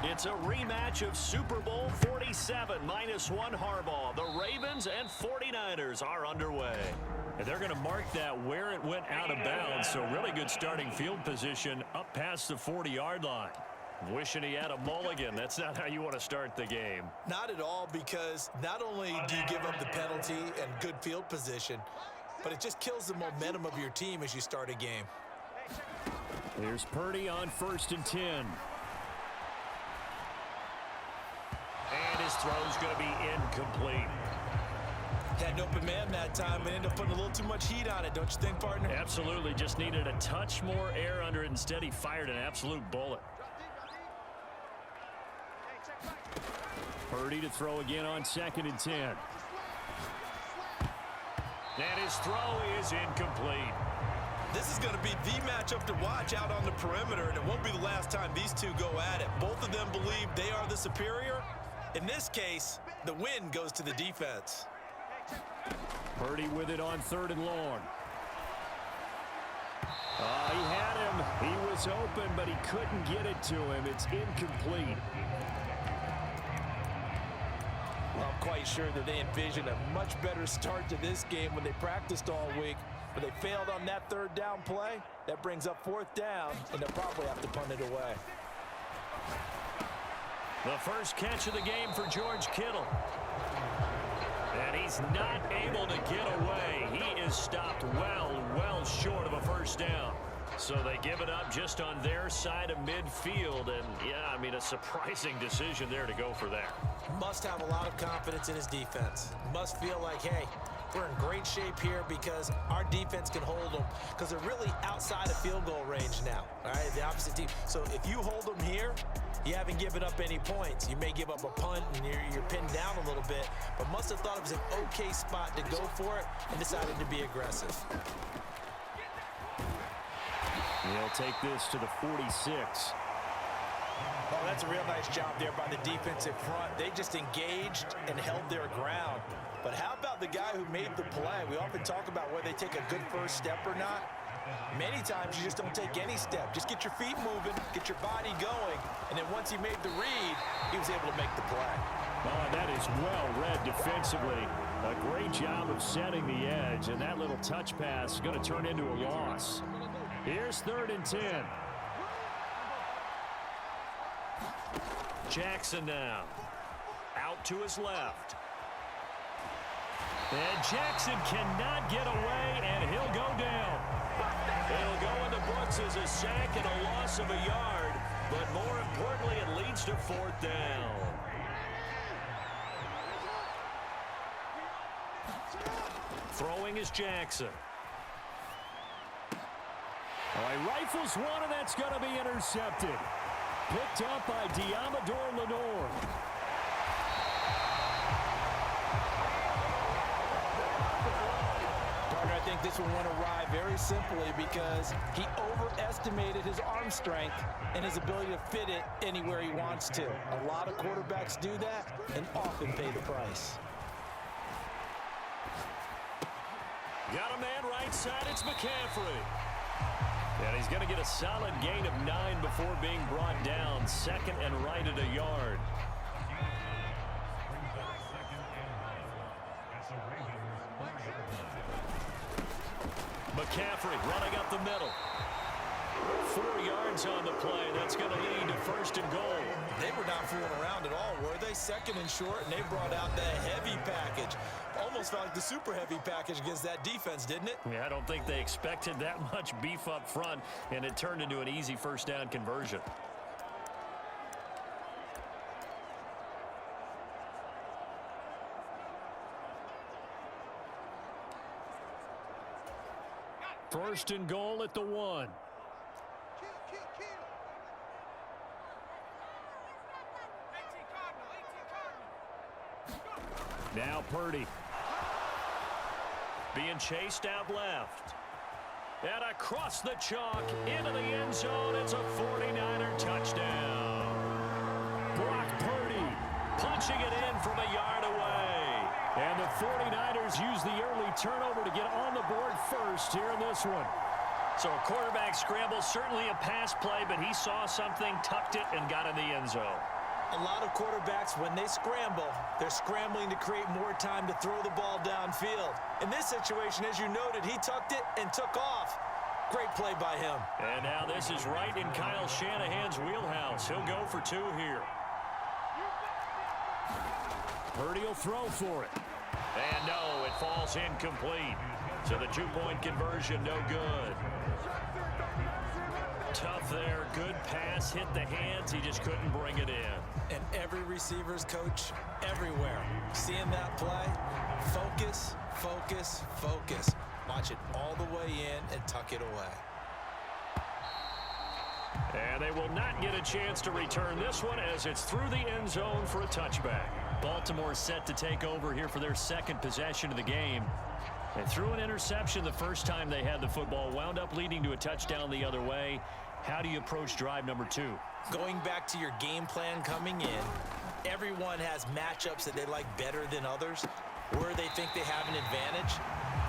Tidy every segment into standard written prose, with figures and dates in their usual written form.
It's a rematch of Super Bowl 47, -1 Harbaugh. The Ravens and 49ers are underway. And they're going to mark that where it went out of bounds. So really good starting field position up past the 40-yard line. Wishing he had a mulligan. That's not how you want to start the game. Not at all, because not only do you give up the penalty and good field position, but it just kills the momentum of your team as you start a game. Here's Purdy on 1st and 10. And his throw's going to be incomplete. Had an open man that time and ended up putting a little too much heat on it, don't you think, partner? Absolutely. Just needed a touch more air under it. Instead, he fired an absolute bullet. Purdy to throw again on 2nd and 10. And his throw is incomplete. This is going to be the matchup to watch out on the perimeter, and it won't be the last time these two go at it. Both of them believe they are the superior. In this case, the win goes to the defense. Purdy with it on 3rd and long. He had him. He was open, but he couldn't get it to him. It's incomplete. Well, I'm quite sure that they envisioned a much better start to this game when they practiced all week. But they failed on that 3rd down play. That brings up 4th down, and they'll probably have to punt it away. The first catch of the game for George Kittle. And he's not able to get away. He is stopped well short of a 1st down. So they give it up just on their side of midfield. And, yeah, I mean, a surprising decision there to go for that. Must have a lot of confidence in his defense. Must feel like, hey, we're in great shape here because our defense can hold them, because they're really outside of field goal range now, all right, the opposite team. So if you hold them here, you haven't given up any points. You may give up a punt and you're pinned down a little bit, but must have thought it was an okay spot to go for it and decided to be aggressive. He'll take this to the 46. Oh, that's a real nice job there by the defensive front. They just engaged and held their ground. But how about the guy who made the play? We often talk about whether they take a good first step or not. Many times you just don't take any step. Just get your feet moving, get your body going, and then once he made the read, he was able to make the play. Oh, that is well read defensively. A great job of setting the edge, and that little touch pass is going to turn into a loss. Here's 3rd and 10. Jackson now. Out to his left. And Jackson cannot get away, and he'll go down. It'll go in the books as a sack and a loss of a yard, but more importantly, it leads to 4th down. Throwing is Jackson. He rifles one, and that's going to be intercepted. Picked up by Diamador Lenore. I think this one went awry very simply because he overestimated his arm strength and his ability to fit it anywhere he wants to. A lot of quarterbacks do that and often pay the price. Got a man right side. It's McCaffrey. And he's going to get a solid gain of 9 before being brought down. 2nd and right at a yard. McCaffrey running up the middle. 4 yards on the play. That's going to lead to 1st and goal. They were not fooling around at all, were they? 2nd and short, and they brought out the heavy package. Almost felt like the super heavy package against that defense, didn't it? Yeah, I don't think they expected that much beef up front, and it turned into an easy 1st down conversion. First and goal at the 1. Now Purdy. Being chased out left. And across the chalk into the end zone. It's a 49er touchdown. Brock Purdy punching it in from a yard away. And the 49ers use the early turnover to get on the board first here in this one. So a quarterback scramble, certainly a pass play, but he saw something, tucked it, and got in the end zone. A lot of quarterbacks, when they scramble, they're scrambling to create more time to throw the ball downfield. In this situation, as you noted, he tucked it and took off. Great play by him. And now this is right in Kyle Shanahan's wheelhouse. He'll go for 2 here. Purdy will throw for it. And no, it falls incomplete. So the 2-point conversion, no good. Tough there. Good pass. Hit the hands. He just couldn't bring it in. And every receiver's coach everywhere. Seeing that play, focus, focus, focus. Watch it all the way in and tuck it away. And they will not get a chance to return this one as it's through the end zone for a touchback. Baltimore set to take over here for their second possession of the game. They threw an interception the first time they had the football, wound up leading to a touchdown the other way. How do you approach drive number 2? Going back to your game plan coming in, everyone has matchups that they like better than others, where they think they have an advantage.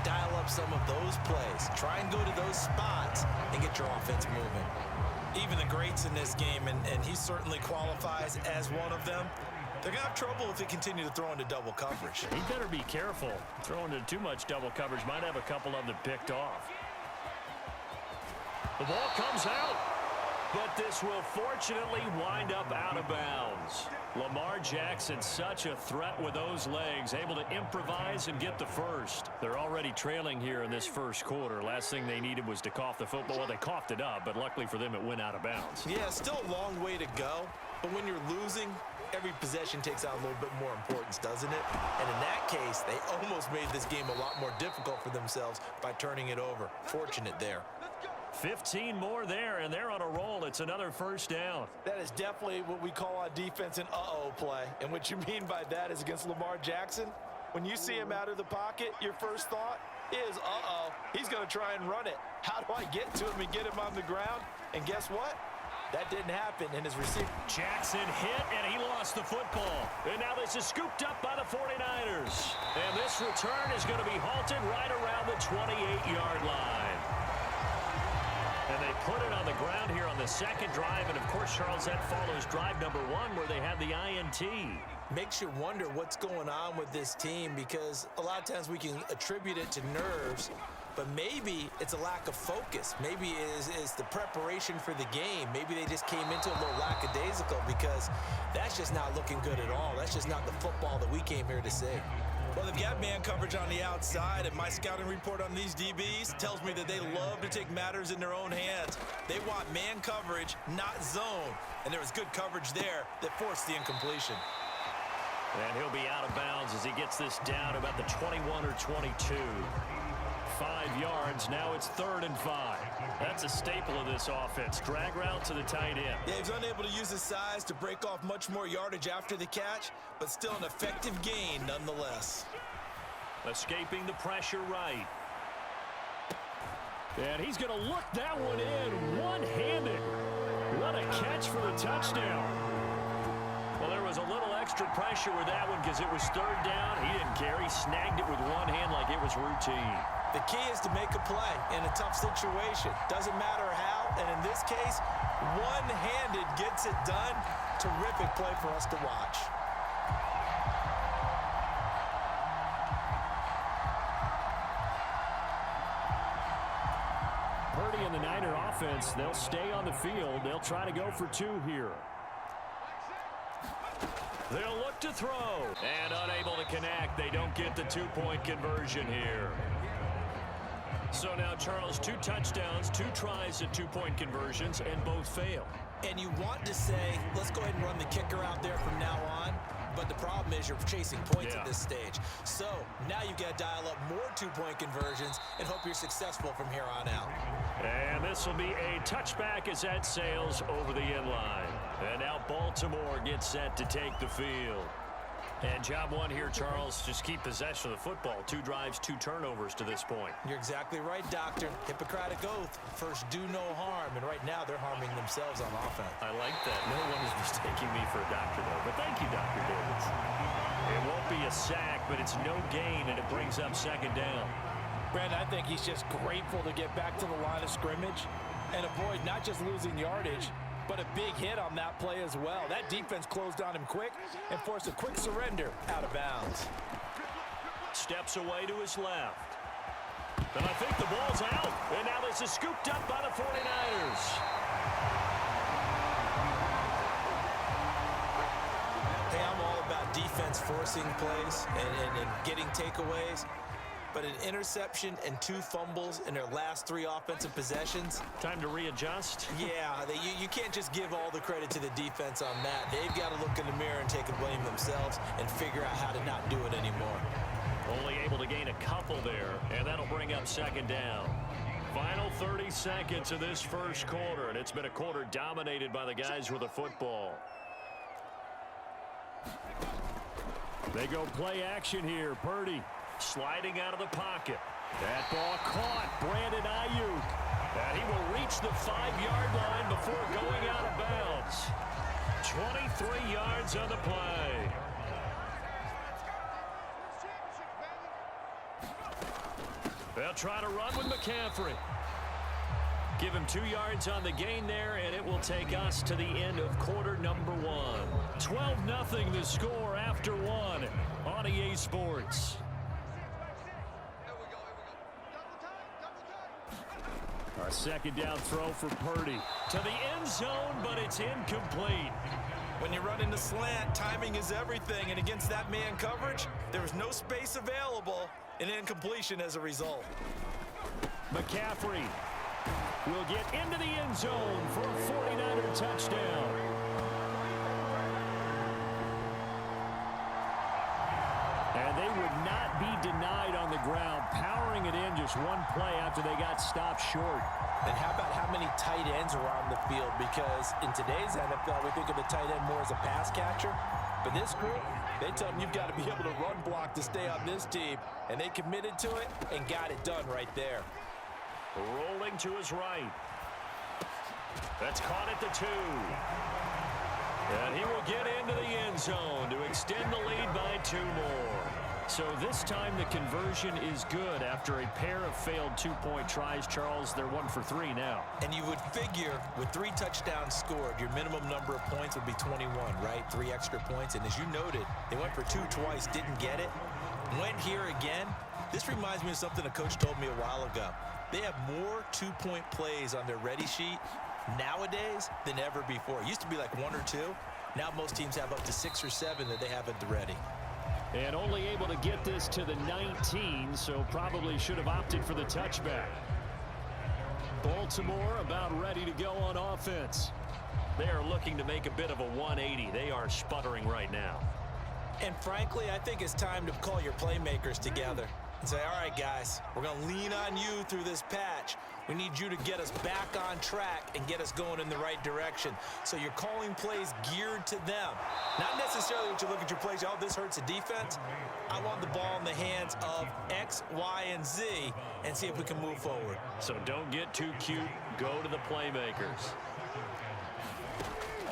Dial up some of those plays. Try and go to those spots and get your offense moving. Even the greats in this game, and he certainly qualifies as one of them, they're going to have trouble if they continue to throw into double coverage. He better be careful. Throwing into too much double coverage might have a couple of them picked off. The ball comes out, but this will fortunately wind up out of bounds. Lamar Jackson, such a threat with those legs, able to improvise and get the first. They're already trailing here in this first quarter. Last thing they needed was to cough the football. Well, they coughed it up, but luckily for them, it went out of bounds. Yeah, still a long way to go, but when you're losing, every possession takes on a little bit more importance, doesn't it? And in that case, they almost made this game a lot more difficult for themselves by turning it over. Fortunate there. 15 more there, and they're on a roll. It's another first down. That is definitely what we call on defense an uh-oh play. And what you mean by that is against Lamar Jackson, when you see him out of the pocket, your first thought is, uh-oh, he's going to try and run it. How do I get to him and get him on the ground? And guess what? That didn't happen in his receiver. Jackson hit, and he lost the football. And now this is scooped up by the 49ers. And this return is going to be halted right around the 28-yard line. And they put it on the ground here on the second drive. And, of course, Charles, that follows drive number 1 where they had the INT. Makes you wonder what's going on with this team because a lot of times we can attribute it to nerves, but maybe it's a lack of focus. Maybe it's the preparation for the game. Maybe they just came into a little lackadaisical because that's just not looking good at all. That's just not the football that we came here to see. Well, they've got man coverage on the outside, and my scouting report on these DBs tells me that they love to take matters in their own hands. They want man coverage, not zone. And there was good coverage there that forced the incompletion. And he'll be out of bounds as he gets this down about the 21 or 22. 5 yards. Now it's 3rd and 5. That's a staple of this offense. Drag route to the tight end. Yeah, he's unable to use his size to break off much more yardage after the catch, but still an effective gain nonetheless. Escaping the pressure right. And he's going to look that one in one-handed. What a catch for the touchdown. Well, there was a little extra pressure with that one because it was 3rd down. He didn't care. He snagged it with one hand like it was routine. The key is to make a play in a tough situation. Doesn't matter how, and in this case, one-handed gets it done. Terrific play for us to watch. Purdy and the Niner offense, they'll stay on the field. They'll try to go for 2 here. They'll look to throw. And unable to connect. They don't get the 2-point conversion here. So now, Charles, 2 touchdowns, 2 tries at 2-point conversions, and both fail. And you want to say, let's go ahead and run the kicker out there from now on. But the problem is you're chasing points at this stage. So now you've got to dial up more 2-point conversions and hope you're successful from here on out. And this will be a touchback as that sails over the end line. And now Baltimore gets set to take the field. And job 1 here, Charles, just keep possession of the football. 2 drives, 2 turnovers to this point. You're exactly right, Doctor. Hippocratic oath. First, do no harm. And right now, they're harming themselves on offense. I like that. No one is mistaking me for a doctor, though. But thank you, Dr. Davis. It won't be a sack, but it's no gain, and it brings up 2nd down. Brandon, I think he's just grateful to get back to the line of scrimmage and avoid not just losing yardage, but a big hit on that play as well. That defense closed on him quick and forced a quick surrender out of bounds. Steps away to his left. And I think the ball's out. And now this is scooped up by the 49ers. Hey, I'm all about defense forcing plays and getting takeaways. But an interception and 2 fumbles in their last 3 offensive possessions. Time to readjust. Yeah, you can't just give all the credit to the defense on that. They've got to look in the mirror and take the blame themselves and figure out how to not do it anymore. Only able to gain a couple there, and that'll bring up second down. Final 30 seconds of this first quarter, and it's been a quarter dominated by the guys with the football. They go play action here. Purdy sliding out of the pocket. That ball caught. Brandon Ayuk. And he will reach the 5-yard line before going out of bounds. 23 yards on the play. They'll try to run with McCaffrey. Give him 2 yards on the gain there, and it will take us to the end of quarter number 1. 12-0 the score after 1 on EA Sports. A second down throw for Purdy. To the end zone, but it's incomplete. When you run into slant, timing is everything, and against that man coverage, there was no space available. An incompletion as a result. McCaffrey will get into the end zone for a 49er touchdown. And they would not be denied on the ground, powering it in just one play after they got stopped short. And how about how many tight ends are on the field? Because in today's NFL, we think of the tight end more as a pass catcher. But this group, they tell them you've got to be able to run block to stay on this team. And they committed to it and got it done right there. Rolling to his right. That's caught at the 2. And he will get into the end zone to extend the lead by 2 more. So this time the conversion is good after a pair of failed 2-point tries. Charles, they're 1 for 3 now. And you would figure with 3 touchdowns scored, your minimum number of points would be 21, right? 3 extra points. And as you noted, they went for 2 twice, didn't get it. Went here again. This reminds me of something a coach told me a while ago. They have more 2-point plays on their ready sheet nowadays than ever before. It used to be like 1 or 2. Now most teams have up to 6 or 7 that they have at the ready. And only able to get this to the 19, so probably should have opted for the touchback. Baltimore about ready to go on offense. They are looking to make a bit of a 180. They are sputtering right now. And frankly, I think it's time to call your playmakers together and say, all right, guys, we're going to lean on you through this patch. We need you to get us back on track and get us going in the right direction. So you're calling plays geared to them. Not necessarily what you look at your plays, oh, this hurts the defense. I want the ball in the hands of X, Y, and Z and see if we can move forward. So don't get too cute. Go to the playmakers.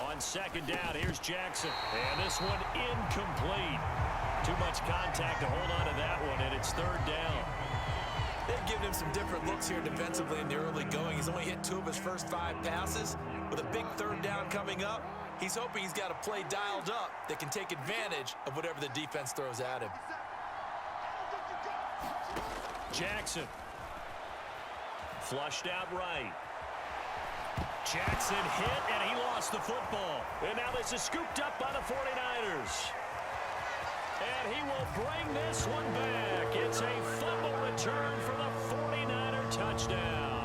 On second down, here's Jackson. And this one incomplete. Too much contact to hold on to that one, and it's 3rd down. They've given him some different looks here defensively in the early going. He's only hit 2 of his first 5 passes. With a big 3rd down coming up, he's hoping he's got a play dialed up that can take advantage of whatever the defense throws at him. Jackson. Flushed out right. Jackson hit, and he lost the football. And now this is scooped up by the 49ers. And he will bring this one back. It's a fumble return for the 49er touchdown.